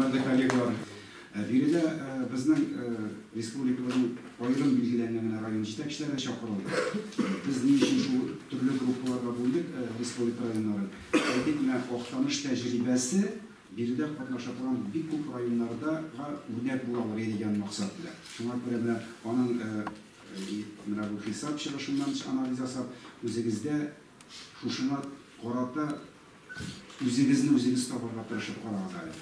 Hörmətli kollegalar, birdə bizning respublikamızın ayırım bilgilənən rayon жетекçilərine çağırıldı. Biz ne için şu türlü gruplarga böldük respublika rayonları. Aytayım, Oqtanış təcrübəsi birdə qatnaşatılan bir көп rayonlarda örnek bulalım degan maqsad bilan. Şuna görə onun bu hesap çalışımından analiz yapsaq, o'zingizda şuna qarata o'zingizni o'zingiz toparlab turishib qolasiz.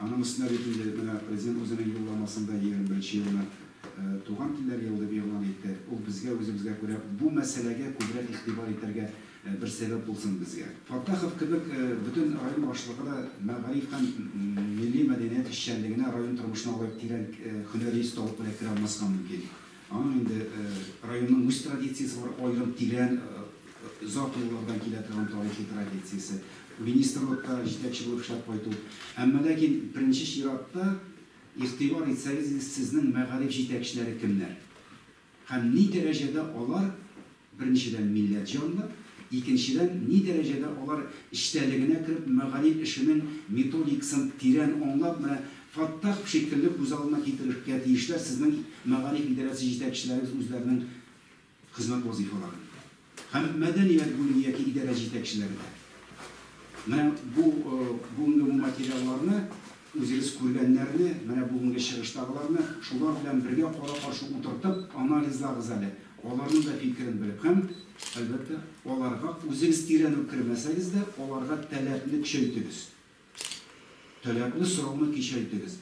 Anın üstüne ретінде Prezident o'zining yo'llanmasında 21-yilni tuğan tiller yılda bir e'lon etdi. O bizga o'zimizga ko'ra bu masalaga ko'proq e'tibor etarga bir sabab bo'lsin bizga. Fattahov kibik bütün rayon boshlig'ida ma'rifat ham milliy madaniyat ishchanligini rayon turmushini olib tiran hunariy stolib bilan kira olmasdan mumkin. Ama endi rayonning o'z traditsiyasi bor, ayrim tiran zot yo'llardan keladigan tarixiy traditsiyasi. Ministrlikda yetakchi bo'lib ishlab qo'ydi. Ammo lekin birinchi shiratda e'tibor etsangiz, sizning mag'arib yetakchilari kimlar? Ham ne darajada ular birinchidan millatjonlar, ikkinchidan ne darajada ular ishdaligine kirib mag'arib ishining metodikasini teran anglab, mana fattah shekilli ko'z oldina keltirishga tegishlar sizning mag'arib idarasi yetakchilaringiz o'zlarining xizmat vazifalari. Ham madaniyat bo'limiga idora yetakchilari. Mana bugungi materiallarni o'zingiz ko'rganlarni, mana bugungi chiqishdag'larni shular bilan birga qora-qarshi o'tirib analizlag'izali. Ularning da fikrini bilib ham albatta ularga o'zingiz tiranib kirmasangiz-da, ularga talabni kuchaytirasiz. Talabni so'rovni kuchaytirasiz.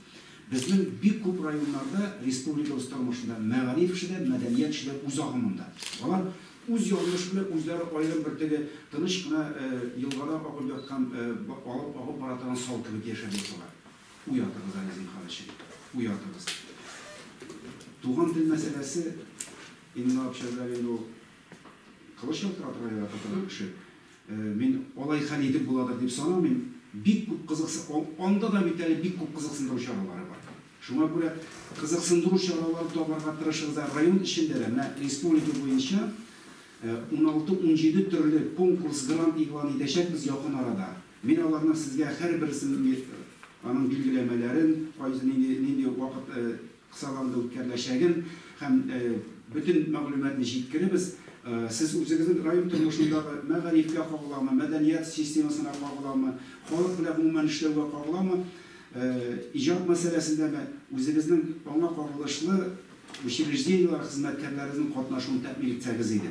Bizning bir ko'p rayonlarda respublika o'stirmoqchida, ma'rifat ishida, madaniyat ishida uzog'imda. Ular o'z yo'ldosh bilan o'zlari ayrim bir tege tinchgina yilg'ada oqilayotgan olib boradigan solqinlik yashab yuradilar. U yoqimiz azizim qarashi. U yoqimiz. Tuğan til meselesi endi obşarlar o qilish yo'qtiradigan kishi. Men olay hal etib bo'ladi deb sanamayman. Bir ko'p qiziqsin, onda da bitali bir ko'p qiziqsindiruvchi choralari bor. Shunga ko'ra qiziqsindiruvchi choralari toparga tirishimiz rayon ishida, mana respublika bo'yicha 16-17 türlü konkurs grant ilan edecek biz yakın arada. Men ularni sizga har birisini onun bilgilemelerin, neydi vakit kısalanda o'tkazilishagin ham bütün ma'lumotni yetkazib siz o'zingizning rayon turmushidagi ma'rifatga qo'g'ilami, madaniyat sistemasini qo'g'ilami, xalq bilan umuman ishlashga qo'g'ilami, ijod masalasida o'zingizning ona qo'g'ilishli учреждениялар xizmatkorlarinizning qatnashuvini ta'min etsangiz edi.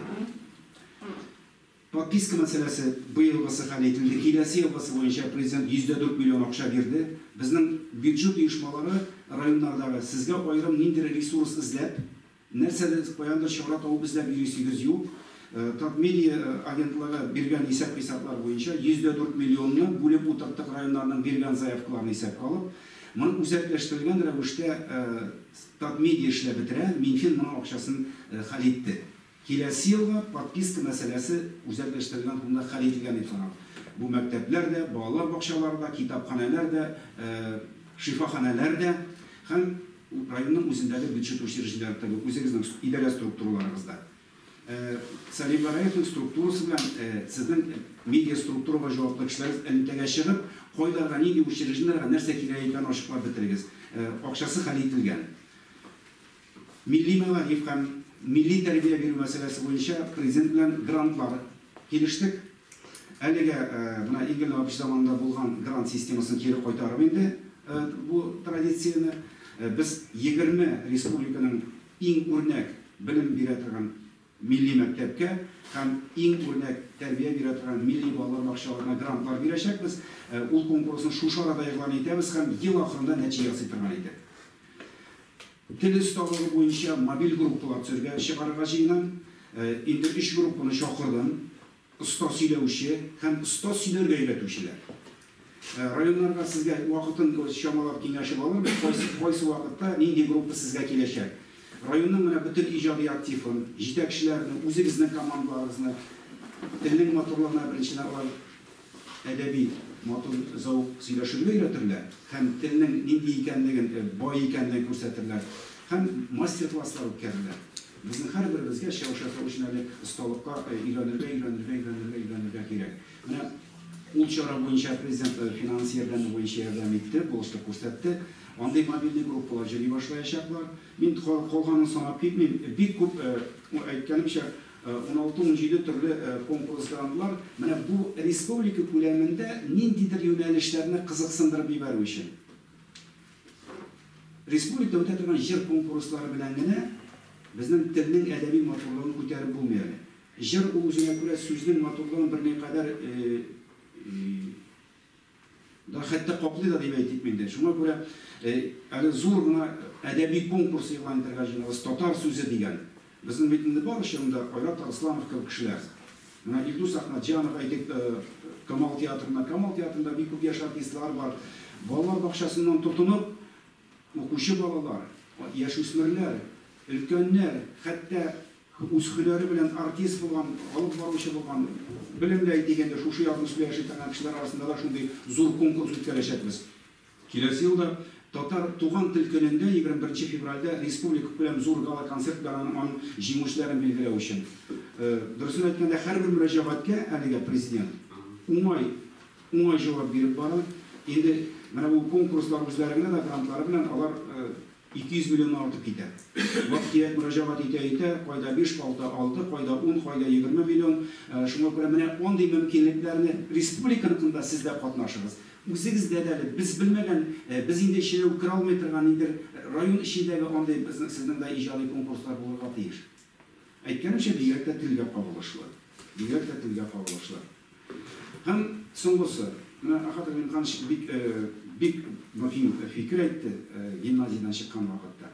Подписка masalasi bu yilgisi hal etildi. Kelasi yilgisi bo'yicha prezident 104 million ақша berdi. Bizning byudjet uyushmalari rayonlardagi sizga ayrim nindir resurs izlab, narsada qo'yanda shuhrat olib izlab yursangiz yo'q. Media agentligi bergan hisoblar bo'yicha 104 millionni bo'lib o'tirdik rayonlarning bergan zaявкаларын hisobga olib, bunu o'zaklaştirilgan ravishda media ishlab bitira, Minfin buni ақшасын hal etdi. Kelasi yilga подписка masalasi o'zaklaştirilgan bunda hal etilgan deb sanaladi. Bu maktablarda, bolalar bog'chalarida, kitobxonalarda, shifoxonalarda ham rayonning o'zidagi byudjet учрежденияларida, o'zingizning idora strukturalaringizda. Salim Barayevning strukturasi bilan sizning media struktura va javobli kishilaringiz ilmga chiqib, qo'ylarga nega учрежденияларga narsa kerak ekanini oshkor bitirasiz. Ақшасы hal etilgan. Milliy ma'rifat ham milliy tarbiya beru masalasi bo'yicha prezident bilan grantlar kelishdik. Haliga buna Ingilterra zamonida bo'lgan grant sistemasini geri qaytarib endi bu traditsiyani biz 20 respublikaning eng o'rnak bilim beradigan milliy maktabga ham eng o'rnak tarbiya beradigan milliy bolalar bog'chalariga grantlar berishakmiz. U konkursni shu chorada e'lon etamiz ham yil oxirida natija keltirgan edi. Til ustalligi bo'yicha mobil gruppalar tuzilgan chiqarg'achidan endi ish guruhini chaqirdim. Ustoz siylashchi ham ustoz siylarga o'rgatuvchilar. Rayonlarga sizga vaqtini shamollab kengashib olib, qaysi vaqtda nega gruppa sizga kelishadi. Rayonning mana butun ijodiy aktivini, yetakchilarini, o'zingizning komandalaringizni, tilning motorlarini birinchidan olib adabiy motor zavq siylashuvga o'rgatiladi. Ham tilning nega ekanligini, boy ekanligini ko'rsatiladi. Ham master klasslar o'tkaziladi. Bizning har birimizga shafqat o'shanlarni ustalikqa uylanirga kerak. Mana ул чара боюнча президент финанс ярдәме боюнча ярдәм итте, булыштык күрсәтте. Андай мобильный группалар җыри башлаячаклар. Мин калганын санап китмим. Бик күп әйткәнемчә 16-17 төрле конкурслар. Менә бу республика күләмендә ниндидер юнәлешләрне кызыксындырып җибәрү өчен. Республикада үтә торган җыр конкурслары белән генә безнең телнең әдәби матурлыгын күтәреп булмый әле. Җыр ул үзенә күрә сүзнең матурлыгын берникадәр да хәтта каплый да дип әйтик инде. Шуңа күрә әле зур гына әдәби конкурс игълан итәргә җыенабыз, татар сүзе дигән. Безнең бит инде бар шунда Айрат Арсланов кебек кешеләр. Менә Илдус Ахмаджанов әйтик, Камал театрында бик күп яшь артистлар бар. Балалар бакчасыннан тотынып, укучы балалар, яшүсмерләр, өлкәннәр, хәтта үсхеләре белән артист булган, алып баручы булган, белемле дигәндә шушы 60 яшь итәгән кешеләр арасында да шундый зур конкурс үткәрәчәкбез. Киләсе елда Татар туган тел көнендә 21 февральдә республика күләм зур гала концерт аның җиңүчеләрен билгеләү өчен. Дөресен әйткәндә, һәрбер мөрәҗәгатькә әлегә президент уңай җавап биреп бара. Инде менә бу конкурслар үзләренә дә грантлары белән алар 200 миллионнан артып китә. Вакыт мөрәҗәгать итә, кайда 5 балта алды, кайда 10, кайда 20 миллион. Шуңа күрә менә андый мөмкинлекләрне республикада сез дә катнашыгыз. Үзегездә дә без белмәгән, без инде эшенә үкер алмый торган инде район ишендәге андый сезнең дә иҗади конкурслар булырга тиеш. Әйткәнемчә, бигрәк тә телгә кагылышлы. Һәм соңгысы, менә Ахат Галимханович бик мөһим фикер әйтте гимназиядан чыккан вакытта.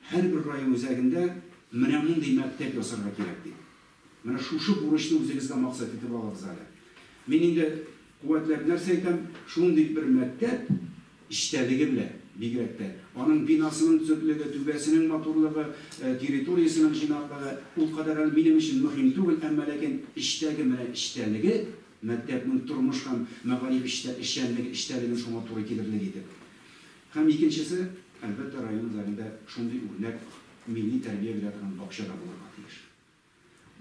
Һәрбер район үзәгендә менә мондый мәктәп ясарга кирәк ди. Менә шушы бурычны үзегезгә максат итеп алыгыз әле. Мин инде куәтләп нәрсә әйтәм, шундый бер мәктәп эчтәлеге белән бигрәк тә аның бинасының төзеклеге, түбәсенең матурлыгы, территориясының җыйнаклыгы ул кадәр минем өчен мөһим түгел, әмма ләкин эчтәлеге мәктәпнең тормыш һәм мәгариф эчтәлеген шуңа туры килерлек итеп. Һәм икенчесе, әлбәттә район үзәгендә шундый үрнәк милли тәрбия бирә торган бакча да булырга тиеш.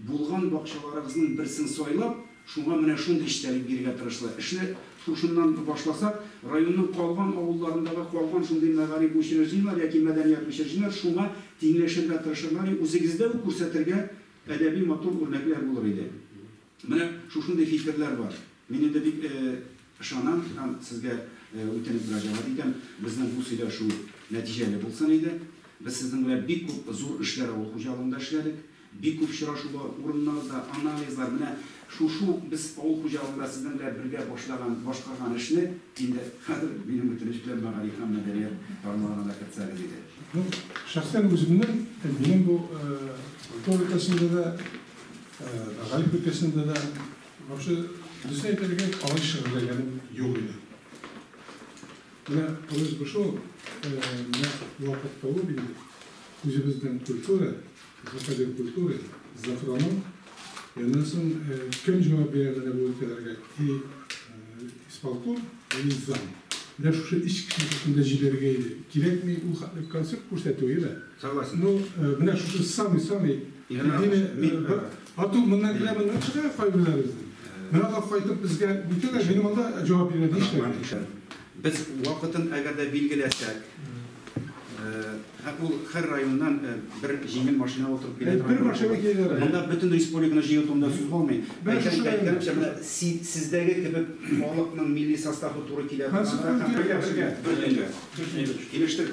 Булган бакчаларыбызның берсен сайлап, шуңа менә шундый эчтәлек бирергә тырышлар. Эшне шушыннан башласак, районның калган авылларындагы калган шундый мәгариф учреждениеләр яки мәдәният учреждениеләр шуңа тиңләшергә тырышырлар, үзегездә үк күрсәтергә әдәби матур үрнәкләр булыр иде. Менә шушындый фикерләр бар. Мин инде бик ышанам һәм сезгә үтенеп мөрәҗәгать итәм, безнең бу сөйләшү нәтиҗәле булсын иде. Без сезнең белән бик күп зур эшләр авыл хуҗалыгында эшләдек. Бик күп очрашулар, урыннарда, анализлар, менә шушы без авыл хуҗалыгында сезнең белән бергә башкарган эшне инде хәзер минем үтенеч белән мәгариф һәм мәдәният тармагына кертсәгез иде. Шәхсән үземнең минем бу өлкәсендә дә, Галип өлкәсендә дә вообще безне әйтергә алай шөгыльләнгәнем юк иде. Менә алыс бушыл, менә вакытта ул бит үзебезнең культура, закадер культуры, зафраның, яннан кем җавап бирә менә бу өлкәләргә? И исполком, и зам. Менә шушы ичкисендә җибәргә иде. Кирәкми ул концерт күрсәтү иде. Согласен. Ну, менә шушы самый ату моннан чыга файберләребез. Менә алар кайтып безгә бүтәләр, минем анда җавап бирә дишләр. Без вакытын әгәр дә билгеләсәк, ул һәр районнан бер җиңел машина утырып килә. Бер машина килә. Монда бөтен республиканы җыентында сүз булмый. Әйткәнемчә, менә сездәге кебек халыкның милли составы туры килә. Килештек.